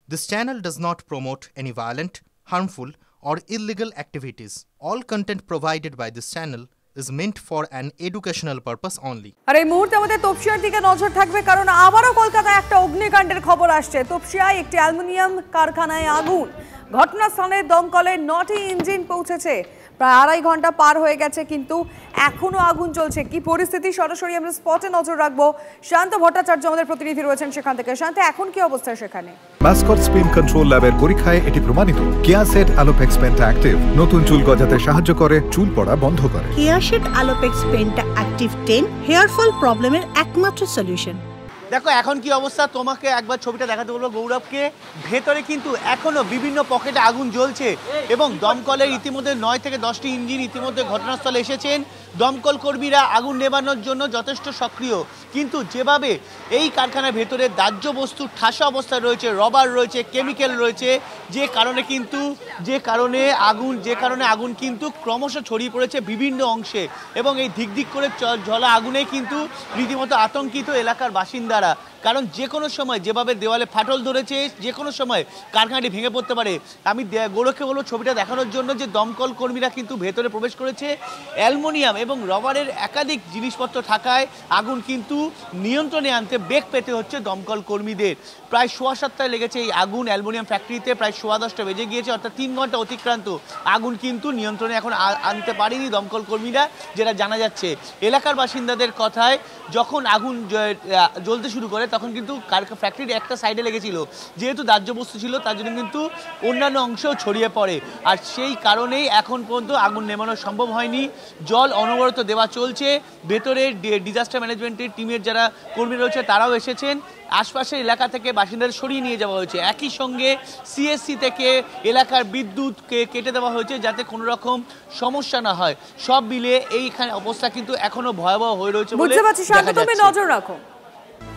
This channel does not promote any violent, harmful, or illegal activities. All content provided by this channel is meant for an educational purpose only. আর এই মুহূর্তে আমাদের তপসিয়ার দিকে নজর থাকবে, কারণ আবারও কলকাতায় একটা অগ্নিকাণ্ডের খবর আসছে। তপসিয়ায় একটি অ্যালুমিনিয়াম কারখানায় আগুন। ঘটনাস্থলে দমকলের 9টি ইঞ্জিন পৌঁছেছে। প্রায় 2.5 ঘন্টা পার হয়ে গেছে, কিন্তু এখনো আগুন চলছে। কি পরিস্থিতি, সরাসরি আমরা স্পটে নজর রাখবো। শান্ত ভট্টাচার্য আমাদের প্রতিনিধি রয়েছেন সেখান থেকে। শান্ত, এখন কি অবস্থা সেখানে? মাসকট স্পিন কন্ট্রোল ল্যাবের পরীক্ষায় এটি প্রমাণিত। কেয়াসেট আলোপেক্স পেন্টা অ্যাক্টিভ নতুন চুল গজাতে সাহায্য করে, চুল পড়া বন্ধ করে। Keya Seth Alopex Penta active 10 hair fall প্রবলেমের একমাত্র সলিউশন। দেখো এখন কি অবস্থা, তোমাকে একবার ছবিটা দেখাতে বলবো গৌরবকে। ভেতরে কিন্তু এখনো বিভিন্ন পকেটে আগুন জ্বলছে এবং দমকলের ইতিমধ্যে 9 থেকে 10টি ইঞ্জিন ইতিমধ্যে ঘটনাস্থলে এসেছেন। দমকল কর্মীরা আগুন নেভানোর জন্য যথেষ্ট সক্রিয়, কিন্তু যেভাবে এই কারখানার ভেতরে দাহ্য বস্তু ঠাসা অবস্থায় রয়েছে, রবার রয়েছে, কেমিক্যাল রয়েছে, যে কারণে আগুন কিন্তু ক্রমশ ছড়িয়ে পড়েছে বিভিন্ন অংশে এবং এই দিক করে জ্বলা আগুনে কিন্তু রীতিমতো আতঙ্কিত এলাকার বাসিন্দারা। কারণ যে কোনো সময় যেভাবে দেওয়ালে ফাটল ধরেছে, যে কোনো সময় কারখানাটি ভেঙে পড়তে পারে। আমি গৌরবকে বলবো ছবিটা দেখানোর জন্য যে দমকল কর্মীরা কিন্তু ভেতরে প্রবেশ করেছে। অ্যালুমিনিয়াম এবং রবারের একাধিক জিনিসপত্র থাকায় আগুন কিন্তু নিয়ন্ত্রণে আনতে বেগ পেতে হচ্ছে দমকল কর্মীদের। প্রায় 7:15টায় লেগেছে এই আগুন অ্যালুমিনিয়াম ফ্যাক্টরিতে, প্রায় 10:15টা বেজে গিয়েছে, অর্থাৎ 3 ঘন্টা অতিক্রান্ত। আগুন কিন্তু নিয়ন্ত্রণে এখন আনতে পারেনি দমকল কর্মীরা, যেটা জানা যাচ্ছে। এলাকার বাসিন্দাদের কথায় যখন আগুন জ্বলতে শুরু করে তখন কিন্তু ফ্যাক্টরির একটা সাইডে লেগেছিল, যেহেতু দাহ্য বস্তু ছিল তার জন্য কিন্তু অন্যান্য অংশেও ছড়িয়ে পড়ে, আর সেই কারণেই এখন পর্যন্ত আগুন নেভানো সম্ভব হয়নি। জল অনবরত দেওয়া চলছে। ভেতরে ডিজাস্টার ম্যানেজমেন্টের টিমের যারা কর্মী রয়েছে তারাও এসেছেন। আশপাশের এলাকা থেকে বাসিন্দাদের সরিয়ে নিয়ে যাওয়া হয়েছে। একই সঙ্গে সিএসসি থেকে এলাকার বিদ্যুৎকে কেটে দেওয়া হয়েছে যাতে কোনো রকম সমস্যা না হয়। সব মিলিয়ে এইখানে অবস্থা কিন্তু এখনো ভয়াবহ হয়ে রয়েছে বলে তুমি নজর রাখো।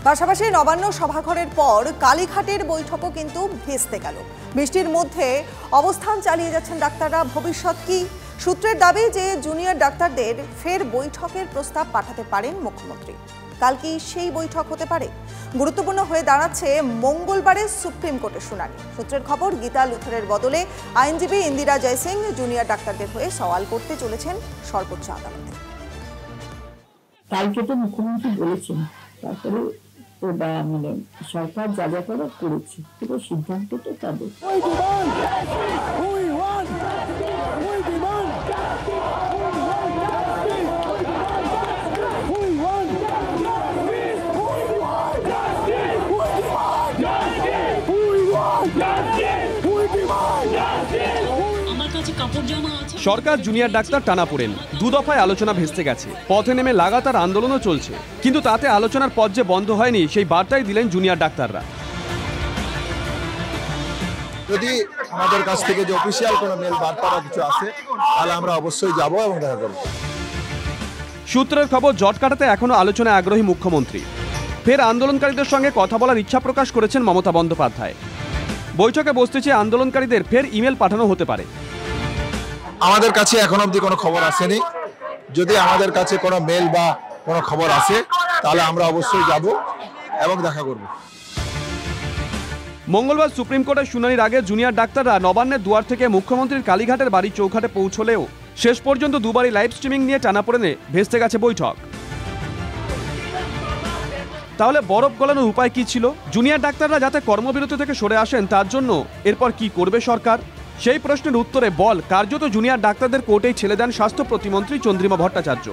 পাশাপাশি নবান্ন সভাঘরের পর কালীঘাটের বৈঠকও কিন্তু ভেস্তে গেল। বৃষ্টির মধ্যে অবস্থান চালিয়ে যাচ্ছেন ডাক্তাররা। ভবিষ্যৎ কি? সূত্রের দাবি যে জুনিয়র ডাক্তারদের ফের বৈঠকের প্রস্তাব পাঠাতে পারেন মুখ্যমন্ত্রী। কাল কি সেই বৈঠক হতে পারে? গুরুত্বপূর্ণ হয়ে দাঁড়াচ্ছে মঙ্গলবারের সুপ্রিম কোর্টের শুনানি। সূত্রের খবর, গীতা লুথরের বদলে আইনজীবী ইন্দিরা জয়সিং জুনিয়র ডাক্তারদের হয়ে সওয়াল করতে চলেছেন সর্বোচ্চ আদালতে। কালকে তো মুখ্যমন্ত্রী বলেছেন, তারপরে তো মানে সরকার যা যা করে করেছে, কিন্তু সিদ্ধান্ত তো তাদের। সরকার জুনিয়র ডাক্তার টানাপোড়েন, 2 দফায় আলোচনা ভেস্তে গেছে, পথে নেমে লাগাতার আন্দোলনও চলছে, কিন্তু তাতে আলোচনার পথ যে বন্ধ হয়নি সেই বার্তাই দিলেন জুনিয়র ডাক্তাররা। যদি আমাদের কাছ থেকে যে অফিসিয়াল কোনো মেল বার্তা কিছু আসে তাহলে আমরা অবশ্যই যাব এবং দেখা করব। সূত্রের খবর, জট কাটাতে এখনো আলোচনায় আগ্রহী মুখ্যমন্ত্রী। ফের আন্দোলনকারীদের সঙ্গে কথা বলার ইচ্ছা প্রকাশ করেছেন মমতা বন্দ্যোপাধ্যায়। বৈঠকে বসতে চেয়ে আন্দোলনকারীদের ফের ইমেল পাঠানো হতে পারে। আমাদের কাছে এখন অবধি কোনো খবর আসেনি। যদি আমাদের কাছে কোনো মেল বা কোনো খবর আসে তাহলে আমরা অবশ্যই যাব এবং দেখা করব। মঙ্গলবার সুপ্রিম কোর্টের শুনানির আগে জুনিয়র ডাক্তাররা নবান্নের দুয়ার থেকে মুখ্যমন্ত্রীর কালীঘাটের বাড়ি চৌঘাটে পৌঁছলেও শেষ পর্যন্ত দুবারই লাইভ স্ট্রিমিং নিয়ে টানাপোড়েনে ভেস্তে গেছে বৈঠক। তাহলে বরফ গলানোর উপায় কি ছিল? জুনিয়র ডাক্তাররা যাতে কর্মবিরতি থেকে সরে আসেন তার জন্য এরপর কি করবে সরকার? সেই প্রশ্নের উত্তরে বল কার্যত জুনিয়র ডাক্তারদের কোর্টেই ছেড়ে দেন স্বাস্থ্য প্রতিমন্ত্রী চন্দ্রিমা ভট্টাচার্য।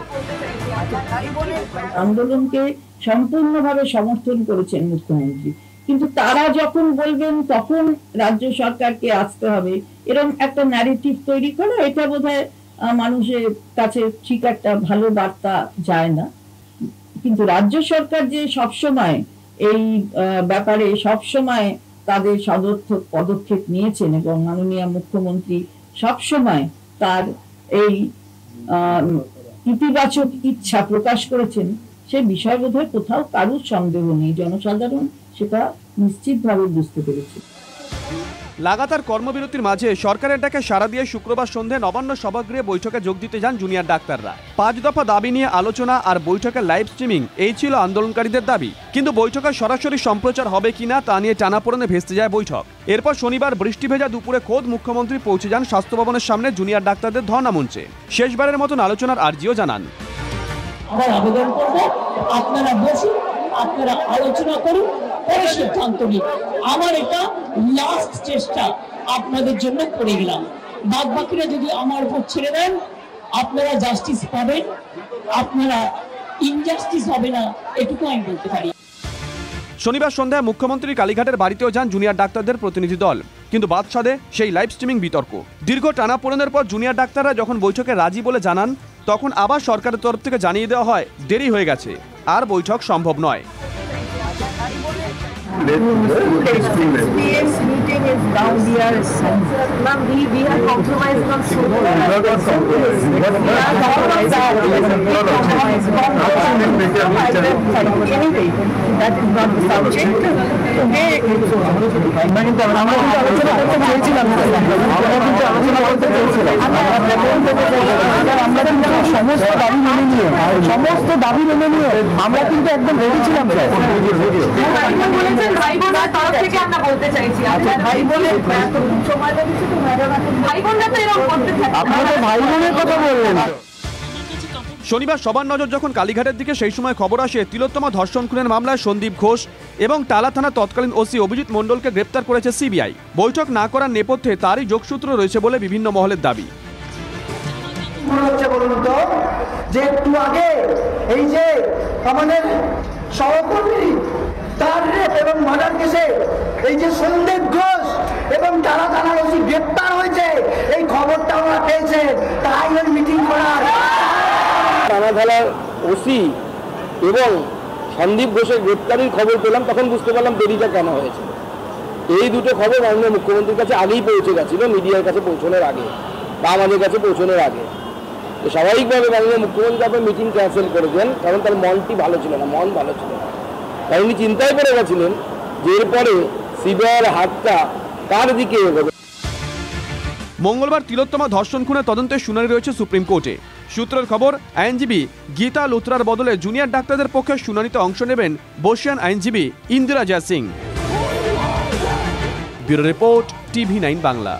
আন্দোলনকে সম্পূর্ণভাবে সমর্থন করেছেন মুখ্যমন্ত্রী, কিন্তু তারা যখন বলবেন তখন রাজ্য সরকারকে আসতে হবে, এরকম একটা ন্যারেটিভ তৈরি করা, এটা বোধহয় মানুষের কাছে ঠিক একটা ভালো বার্তা যায় না। কিন্তু রাজ্য সরকার যে সবসময় এই ব্যাপারে সবসময় তাদের সদর্থক পদক্ষেপ নিয়েছেন এবং মাননীয় মুখ্যমন্ত্রী সবসময় তার এই ইতিবাচক ইচ্ছা প্রকাশ করেছেন, সে বিষয় বোধহয় কোথাও কারুর সন্দেহ নেই। জনসাধারণ সেটা নিশ্চিতভাবে বুঝতে পেরেছে। লাগাতার কর্মবিরতির মাঝে সরকারের ডাকে সাড়া দিয়ে শুক্রবার সন্ধ্যায় নবান্ন সভাগৃহে বৈঠকে যোগ দিতে যান জুনিয়র ডাক্তাররা। 5 দফা দাবি নিয়ে আলোচনা আর বৈঠকের লাইভ স্ট্রিমিং এই ছিল আন্দোলনকারীদের দাবি। কিন্তু বৈঠকের সরাসরি সম্প্রচার হবে কিনা তা নিয়ে টানাপোড়েনে ভেস্তে যায় বৈঠক। এরপর শনিবার বৃষ্টি ভেজা দুপুরে খোদ মুখ্যমন্ত্রী পৌঁছে যান স্বাস্থ্য ভবনের সামনে জুনিয়র ডাক্তারদের ধর্ণা মঞ্চে। শেষবারের মতন আলোচনার আর্জিও জানান। আমরা আবেদন করব, আপনারা বসুন, আপনারা আলোচনা করুন, পরে সিদ্ধান্ত নিন। আমার এটা লাস্ট চেষ্টা আপনাদের জন্য করে গেলাম। বাদ বাকিরা যদি আমার উপর ছেড়ে দেন, আপনারা জাস্টিস পাবেন, আপনারা ইনজাস্টিস হবে না, এটুকু আমি বলতে পারি। শনিবার সন্ধ্যায় মুখ্যমন্ত্রী কালীঘাটের বাড়িতেও যান জুনিয়র ডাক্তারদের প্রতিনিধি দল, কিন্তু বাদ সাধে সেই লাইভ স্ট্রিমিং বিতর্ক। দীর্ঘ টানাপোড়েনের পর জুনিয়র ডাক্তাররা যখন বৈঠকে রাজি বলে জানান, তখন আবার সরকারের তরফ থেকে জানিয়ে দেওয়া হয় দেরি হয়ে গেছে, আর বৈঠক সম্ভব নয়। সমস্ত দাবি মেনে নিয়ে আমরা কিন্তু একদম রেডি ছিলাম। শনিবার সবার নজর যখন কালীঘাটের দিকে, সেই সময় খবর আসে তিলোত্তমা ধর্ষণ খুনের মামলায় সন্দীপ ঘোষ এবং টালা থানা তৎকালীন ওসি অভিজিৎ মণ্ডলকে গ্রেপ্তার করেছে সিবিআই। বৈঠক না করার নেপথ্যে তারই যোগসূত্র রয়েছে বলে বিভিন্ন মহলের দাবি। বলুন তো যে একটু আগে এই যে আমাদের সহকর্মী তার রেপ এবং মার্ডার কেসে এই যে সন্দীপ ঘোষ এবং টালা থানার ওসি গ্রেপ্তার হয়েছে, এই খবরটা ওরা পেয়েছে, তাই ওই মিটিং করার। টালা থানার ওসি এবং সন্দীপ ঘোষের গ্রেপ্তারির খবর পেলাম, তখন বুঝতে পারলাম দেরিটা কেন হয়েছে। এই দুটো খবর মাননীয় মুখ্যমন্ত্রীর কাছে আগেই পৌঁছে গেছিল, মিডিয়ার কাছে পৌঁছানোর আগে বা আমাদের কাছে পৌঁছানোর আগে। তো স্বাভাবিকভাবে মাননীয় মুখ্যমন্ত্রী তারপর মিটিং ক্যান্সেল করে দেন, কারণ তার মনটি ভালো ছিল না, মন ভালো ছিল না। তাই উনি চিন্তায় পড়ে গেছিলেন যে এরপরে সিবিআইয়ের হাতটা কার দিকে এগোবে। মঙ্গলবার তিলোত্তমা ধর্ষণ খুনের তদন্তের শুনানি রয়েছে সুপ্রিম কোর্টে। সূত্রের খবর, আইনজীবী গীতা লুথরার বদলে জুনিয়র ডাক্তারদের পক্ষে শুনানিতে অংশ নেবেন বর্ষিয়ান আইনজীবী Indira Jaising. Bureau report, TV9 Bangla.